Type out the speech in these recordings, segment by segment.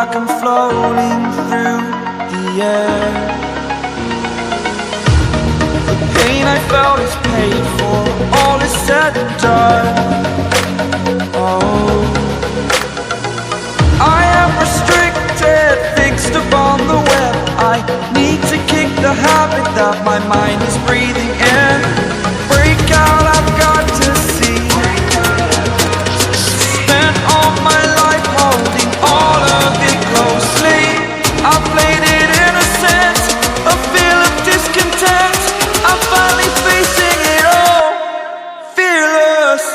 like I'm floating through the air. The pain I felt is paid for, all is said and done. Oh, I am restricted, fixed upon the web. I need to kick the habit that my mind is breathing in. Break out, I've got to see. Spent all my life holding all of it closely. I played it innocent, a feel of discontent. I'm finally facing it all, fearless.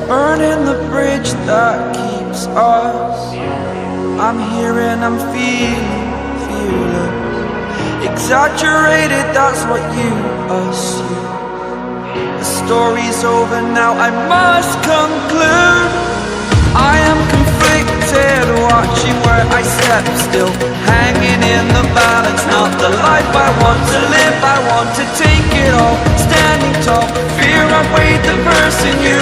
Burning the bridge that keeps us. I'm here and I'm feeling fearless. Exaggerated, that's what you assume. The story's over now, I must conclude. I am conflicted, watching where I step still, hanging in the balance. Not the life I want to live, I want to take it all. Standing tall, fear I weighed the person you